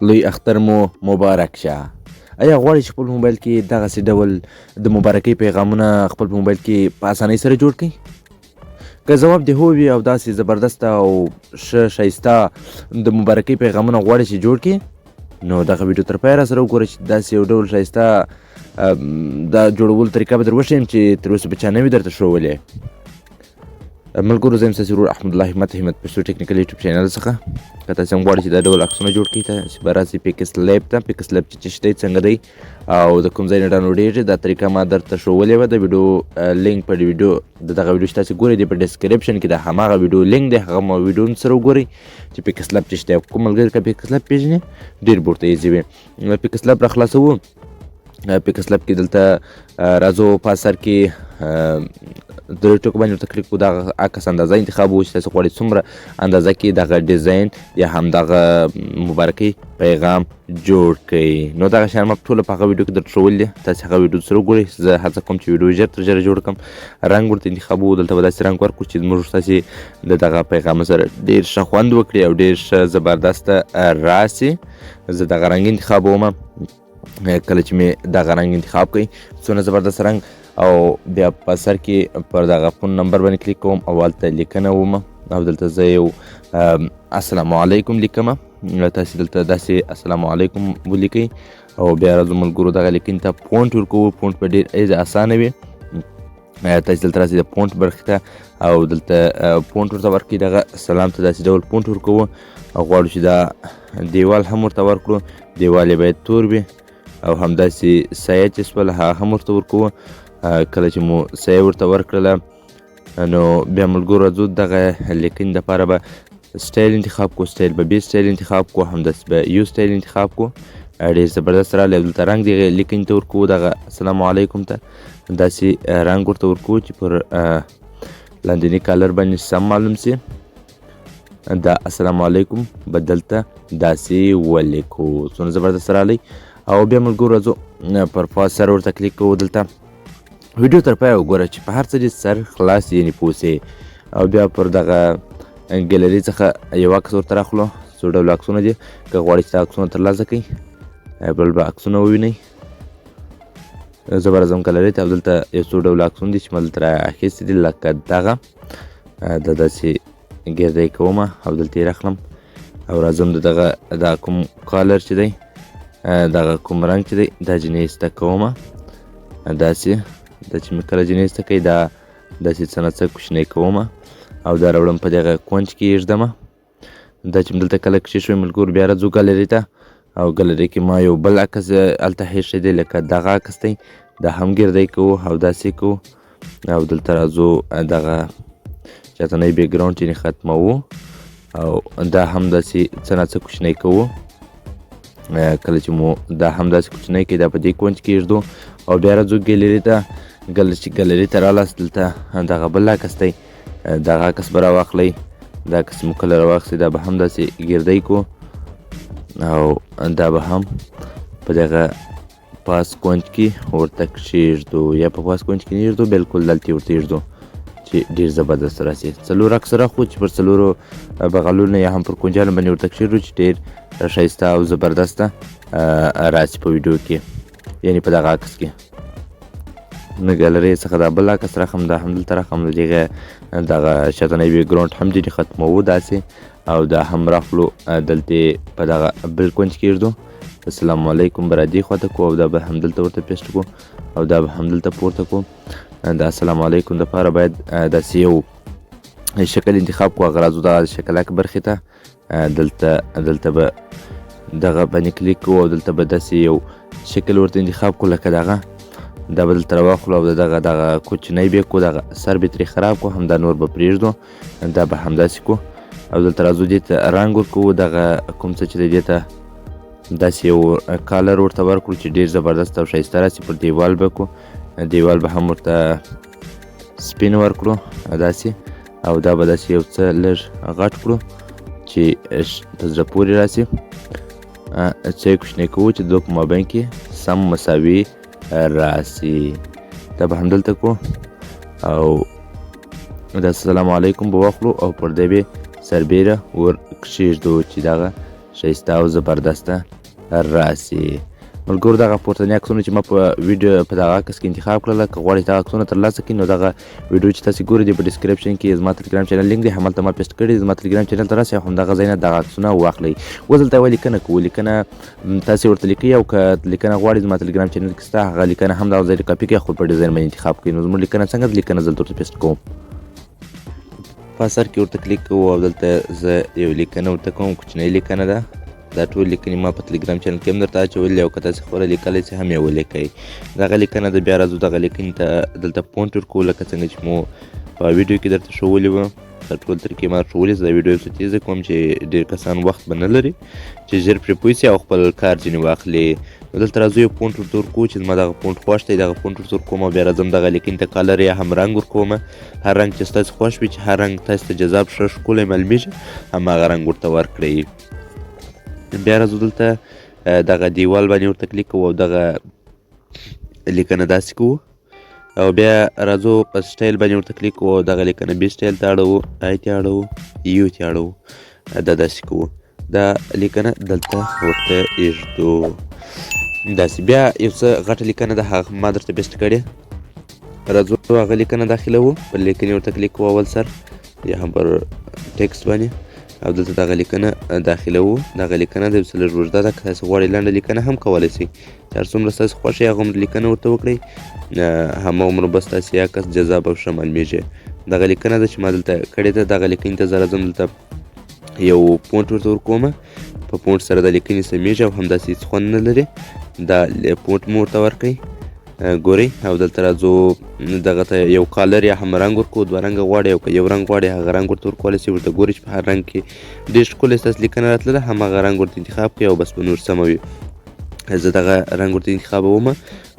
لوی اختر مو مبارک شه. آیا غواړئ چې خپل موبایل کې دغسې ډول د مبارکۍ پیغامونه خپل په موبایل کې په اسانۍ سره جوړ کړئ؟ که ځواب دې هو وي او داسې زبردسته او ښه ښایسته د مبارکۍ پیغامونه غواړئ چې جوړ کړي، نو دغه ویډیو تر پایه راسره وګورئ چې داسې یو ډول ښایسته دا جوړولو طریقه به در وښیم چې تر اوسه به چا نه وي درته ښوولې. ملګرو زه یم ستاسې ورور احمدالله همت پښتو ټکنیکل یوټیوب چینل څخه. که تاسې هم غواړئ چې دا ډول عکسونه جوړ کړئ تاسې به راسئ پیکس لیب ته. پیکس لیب چې څه دی، څنګه دی او د کوم ځای نه ډاونلوډېږي، دا طریقه ما درته ښوولې وه. د ویډیو لینک په ویډیو د دغه ویډیو چې تاسې ګورئ دی په ډسکرپشن کې د هماغه ویډیو لینک دی، هغه ویډیو هم سره وګورئ چې پیکس لیب چې دی. کوم ملګري که پیکس لیب پېژني ډېر به ورته ایزي وي. پیکس لیب را خلاصوو. پیکس لیب کې دلته راځو په سر کې درې ټکو باندې ورته کلیک کړو، دغه عکس اندازه انتخاب وو چې تاسې غواړئ څومره اندازه کې دغه ډیزاین یا همدغه مبارکۍ پیغام جوړ کړئ. نو دغه شیان ما په ټوله په هغه ویډیو کې درته ښوولي دي، تاسې هغه ویډیو سره وګورئ. زه هڅه کوم چې ویډیو ژر تر ژره جوړ کړم. رنګ ورته انتخابوو، دلته به داسې رنګ ورکړو چې زموږ تاسې د دغه پیغام سره ډېر ښه خوند وکړي او ډېر ښه زبردسته راسي. زه دغه رنګ انتخابوم. کله چې مې دغه رنګ انتخاب کړئ، څونه زبردست رنګ، او بیا په سر کې پر دغه فون نمبر باندې کلیک کوم او هلته لیکنه وم او دلته زه یو السلام علیکم لیکم. تاسې دلته داسې السلام علیکم ولیکئ او بیا راځو ملګرو دغه لیکنې ته فونټ ورکوو. فونټ به ډېر اسانه وي. تاسې دلته راسئ د فونټ برخې ته او دلته فونټ ورته ورکړئ. دغه سلام ته داسې ډول فونټ ورکوو او غواړو چې دا دیوال هم ورته ورکړو. دیوال یې باید تور وي او همداسې سایه چې شوله هغه هم ورته ورکوو. کله چې مو سایه ورته ورکړله نو بیا ملګرو راځو دغه لیکنې دپاره به سټایل انتخاب کړو. سټایل به بي سټایل انتخاب کړو، همداسې به یو سټایل انتخاب کړو. ډېر زبردست راغلی. او دلته رنګ دغه لیکنې ته ورکوو، دغه السلام علیکم ته داسې رنګ ورته ورکوو چې پر لاندیني کالر باندې سم معلوم سي. دا السلام علیکم به دلته داسې ولیکو. څونه زبردست راغلی. او بیا ملګرو راځو پر پاس سر ورته کلیک کوو. دلته ویډیو تر پایه وګوره چې په هر څه دې سر خلاص یعنې پوه سې. او بیا پر دغه ګیلري څخه یو عکس ورته راخلو. څو ډوله عکسونه دي، که غواړئ چې دا عکسونه ترلاسه کړئ بل به عکسونه ووینئ. زه به راځم ګیلرۍ ته او دلته یو څو ډوله عکسونه دي چې ما دلته رااخیستي دي، لکه دغه دا داسې ګردی کوم او دلته یې راخلم او راځم د دغه دا کوم کالر چې دی، دغه کوم رنګ چې دی، دا جینۍ ایسته کوم. داسې دا چې مې کله جینۍ ایسته کوي دا داسې څه نه څه کوچنی کوم او دا راوړم په دغه کونج کې یې ږدم. دا چې دلته کله کښېښوی ملګرو بیا راځو ګالرۍ ته او ګالرۍ کې ما یو بل عکس هلته ایښی دی لکه دغه عکس دی، دا هم ګردی کوو او داسې کوو. او دلته راځو دغه شاتنی بیکګراوند یې ختموو او دا هم داسې څه نه څه کوچنی کوو. کله چې مو دا هم داسې کوچنی کړي دا په دې کونج کې ږدو او بیا راځو ګیلرۍ ته. چې ګیلرۍ ته رالاست دلته دغه بل عکس دی، دغه عکس به راواخلئ. دا عکس مو کله راواخیستئ دا به هم داسې ګردی کړو او دا به هم په دغه پاس کونج کې ورته کښېږدو یا په پاس کونج کې نه ږدو، بلکل دلته یې ورته ږدو چې ډېر زبردست راسي. څلور عکس راخلو چې پر څلورو بغلونو یا هم پر کونجانو باندې ورته کښېږدو چې ډېر ښایسته او زبردسته راسي په ویډیو کې، یعنې په دغه عکس کې. نو ګیلرۍ څخه دا بل عکس راخلم، دا هم دلته راخلم، د هغې دغه شاتنی بیکګراوند هم ځینې ختموو داسې او دا هم راخلو دلته په دغه بل کونج کې ږدو. السلام علیکم به را دې خواته کړو او دا به هم دلته ورته پیسټ کړو او دا به هم دلته پورته کړو. د السلام علیکم دپاره باید داسې یو شکل انتخاب کړو. هغه راځو دغه شکلک برخې ته، دلته به دغه باندې کلیک کوو او دلته به داسې یو شکل ورته انتخاب کړو لکه دغه. دا به دلته راواخلو او دغه کوچنی بیک کړو، دغه سر به ترې خراب کړو، همدا نور به پرېږدو. دا به همداسې کړو او دلته راځو دې ته رنګ ورکوو. دغه کوم څه چې دی دې ته داسې یو کالر ورته ورکړو چې ډېر زبردست او ښایسته راسي. پر دیوال به کړو، دیوال به هم ورته سپین ورکړو داسې او دا به داسې یو څه لږ غټ کړو چې په زړه پورې راسي. څه یې کوچنی کوو چې د دوی په مابین کې سم مساوي راسي. دا به هم دلته کړو او د السلام علیکم به واخلو او پر دې به سربیره ور کښېږدو چې دغه ښایسته او زبردسته راسي. ملګرو دغه پورتني عکسونه چې ما په ویډیو په دغه عکس کې انتخاب کړل، که غواړئ دغه عکسونه ترلاسه کړئ نو دغه ویډیو چې تاسې ګورئ په ډسکرپشن کې زما ټلګرام چینل لینک دی، همالته ما پیسټ کړی. زما ټلګرام چینل ته راسئ او همدغه ځای نه دغه عکسونه واخلئ. اوس دلته یوه لیکنه کوو، لیکنه تاسې ورته لیکئ او که لیکنه غواړئ زما ټلګرام چینل کې شته، هغه لیکنه هم دغه ځای کې کاپي کړئ او خپل په ډیزاین باندې انتخاب کړئ. نو زموږ لیکنه څنګه ده، لیکنه زه دلته ورته پیسټ کوم. په اثر کې ورته کلیک کوو او دلته زه یو لیکنه ورته کوم، کوچنۍ لیکنه ده. دا ټول لیکنې ما په ټلګرام چینل کې هم درته اچولې او که تاسې خپله لیکلی شئ هم یې ولیکئ. دغه لیکنه ده. بیا راځو دغه لیکنې ته دلته پونټ ورکوو لکه څنګه چې مو په ویډیو کې درته ښودلي وه. تر ټول طریقې ما ښودلې ده. دا ویډیو څه تیزه کوم چې ډېر کسان وخت به نه لري چې ژر پرې پوه شي او خپل کار ځینې واخلي. نو دلته راځو یو پونټ ورته ورکوو چې زما دغه پونټ خوښ دی، دغه پونټ ورته ورکوم او بیا راځم دغه لیکنې ته کالر یا هم رنګ ورکوم. هر رنګ چې ستاسې خوښ وي، چې هر رنګ تاسې ته جذاب ښه ښکلی معلومیږي، هماغه رنګ ورته ورکړئ. بیا راځو دلته دغه دیوال باندې ورته کلیک کوو او دغه لیکنه داسې کوو او بیا راځو په سټایل باندې ورته کلیک کوو او دغه لیکنه بي سټایل ته اړوو، آی ته اړوو، یو ته اړوو، دا داسې کوو. دا لیکنه دلته ورته ایږدو داسې. بیا یو څه غټه لیکنه ده، هغه ما درته بیسټ کړې. راځو هغه لیکنه داخلوو، په لیکنې ورته کلیک کوو اول سر یا هم پر ټکسټ باندې او دلته دغه لیکنه داخلوو. دغه لیکنه د یو څه لږ اوږده ده، که تاسې غواړئ لنډه لیکنه هم کولی شئ. چې هر څومره ستاسې خوښ وي هغومره لیکنه ورته وکړئ، هماغومره به ستاسې عکس جذاب او ښه معلومیږي. دغه لیکنه ده چې ما دلته کړې ده. دغه لیکنې ته زه راځم، دلته یو پونټ ورته ورکوم. په پونټ سره د لیکنې سمیږي او همداسې هېڅ خوند نه لري. دا پونټ مو ورته ورکړئ، ګورئ. او دلته راځو دغه ته یو کالر یا هم رنګ ورکوو. دوه رنګه غواړئ او که یو رنګ غواړئ هغه رنګ ورته ورکولی شئ. ورته ګورئ چې په هر رنګ کې ډېر ښکلی ستاسې لیکنه راتلله، هماغه رنګ ورته انتخاب کړئ او بس به نور سمه وي. زه دغه رنګ ورته انتخابوم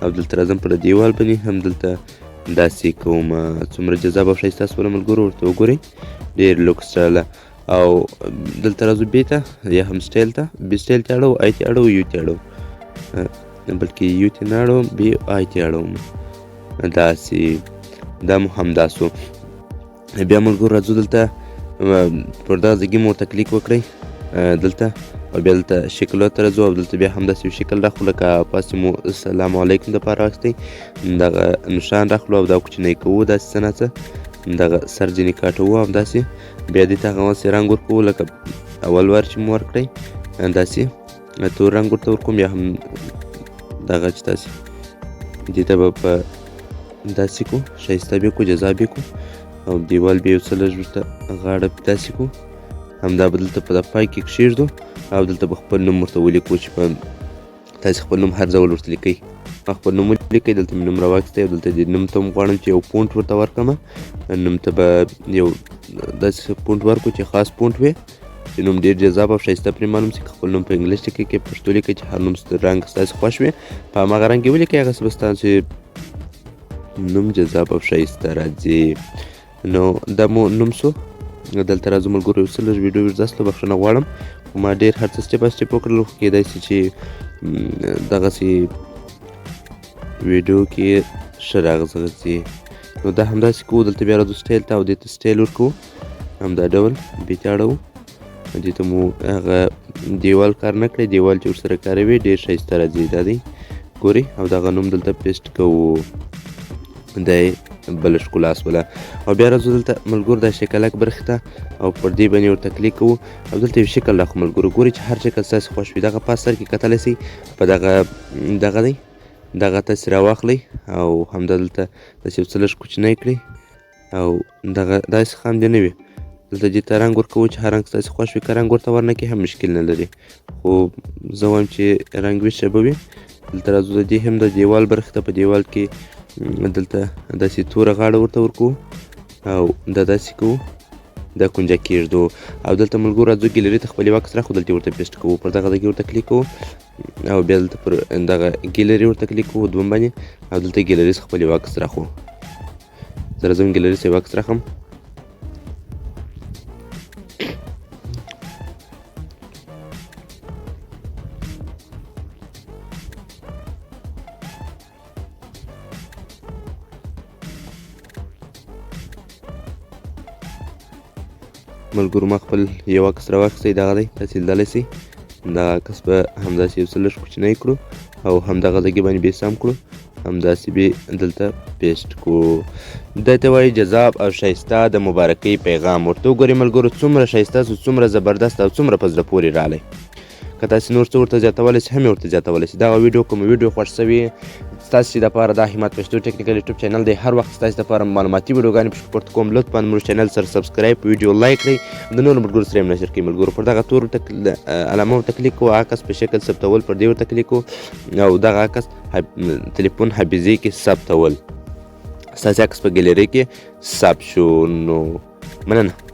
او دلته راځم پر دیوال باندې هم دلته داسې کوم. څومره جذاب او ښایسته شوله ملګرو، ورته وګورئ، ډېر لوکس راغله. او دلته راځو بي ته یا هم سټایل ته، بي سټایل ته اړوو، آی ته اړوو، یو ته اړوو، بلکې یو ته نه اړوم، بي آی ته اړوم. داسې دا مو همدا سو. بیا ملګرو راځو دلته پر دغه ځای مو ورته کلیک وکړئ دلته او بیا دلته شکلو ته راځو او دلته بیا همداسې یو شکل راخلو لکه پاسې مو السلام علیکم دپاره واخیستی. دغه نښان راخلو او دا کوچنی کوو داسې څه نه څه، دغه سر ځینې کاټوو همداسې. بیا دې ته هغسې رنګ ورکوو لکه اول وار چې مو ورکړئ، داسې تور رنګ ورته ورکوم یا هم دغه چې تاسې دې ته به په داسې کو ښایسته بې کو، جذاب یې کو او دیوال بیا یو څه لږ ورته غاړه داسې کو. همدا به دلته په پای کې کښېږدو او دلته به خپل نوم ورته ولیکو چې په تاسې خپل نوم هر ډول ورته لیکئ. خپل نوم ولیکئ، دلته مې نوم راواخیستی او دلته دې نوم ته هم غواړم چې یو پونټ ورته ورکړم. نوم ته به یو داسې پونټ ورکړو چې خاص پونټ وي، چې نوم ډېر جذاب او ښایسته پرې معلوم شي. که خپل نوم په انګلیش لیکئ، که پښتو لیکئ، چې هر نوم رنګ ستاسې خوښ وي په هماغه رنګ یې ولیکئ، هغسې به ستاسې نوم جذاب او ښایسته راځي. نو دا مو نوم سو. دلته راځو ملګرو، یو څه لږ ویډیو ورځه سله، بخښنه غواړم، خو ما ډېر هر څه سټپ باي سټپ وکړل، خو کېدای شي چې دغسې ویډیو کې ښه راغځي. نو دا همداسې کوو. دلته بیا راځو سټایل ته او دې ته سټایل ورکوو، همدا ډول بي ته اړوو. دې ته مو هغه دیوال کار نه کړی، دیوال چې ورسره کاروي ډېر ښایسته راځي. دا دی ګورئ او دغه نوم دلته پیسټ کوو، دی بله ښکلا شوله. او بیا راځو دلته ملګرو دا شکلک برخې ته او پر دې باندې ورته کلیک کوو او دلته یو شکل راخو ملګرو. ګورئ چې هر شکل ستاسې خوښ وي. دغه په سر کې کتلی شئ، په دغه دی دغه تاسې راواخلئ او همدا دلته داسې یو څه لږ کوچنی کړئ او دغه داسې خام دې نه وي. دلته دې ته رنګ ورکوو چې هر رنګ ستاسې خوښ وي. که رنګ ورته ورنه کړئ هم مشکل نه لري، خو زه وایم چې رنګ وي ښه به وي. دلته راځو د دې هم د دیوال برخې ته، په دیوال کې دلته داسې توره غاړه ورته ورکوو او دا داسې کوو، دا کونجه کېږدو او دلته ملګرو راځو ګیلري ته خپل یو عکس راخو، دلته ورته پیسټ کوو. پر دغه ځای ورته کلیک کوو او بیا دلته پر دغه ګیلري ورته کلیک کوو دوم باندې او دلته ګیلري څخه خپل یو عکس راخو. زه راځم ګیلري څخه یو عکس راخلم. ملګرو ما خپل یو عکس راواخیستی، دغه دی، تاسې لیدلی شئ. دغه عکس به همداسې یو څه لږ کوچنی کړو او همدغه ځای کې باندې بې سم کړو، همداسې به دلته پیسټ کړو. دې ته وایي جذاب او ښایسته د مبارکۍ پیغام. ورته وګورئ ملګرو څومره ښایسته سو، څومره زبردست او څومره په زړه پورې راغلی. که تاسې نور څه ورته زیاتولی سئ هم یې ورته زیاتولی سئ. دغه ویډیو کومه ویډیو خوښ شوې ستاسې دپاره دا همت پښتو ټیکنیکل یوټیوب چینل دی. هر وخت ستاسې دپاره معلوماتي ویډیوګانې پکې پورته کوم. لطفا زموږ چینل سره سبسکرایب، ویډیو لایک کړئ، د نورو ملګرو سره یې هم نشر کړئ. ملګرو پر دغه تور علامه ورته کلیک کوو، عکس په شکل ثبتول پر دې ورته کلیک کوو او دغه عکس تلیفون حافظې کې ثبتول. ستاسې عکس په ګیلرۍ کې ثبت شو. نو مننه.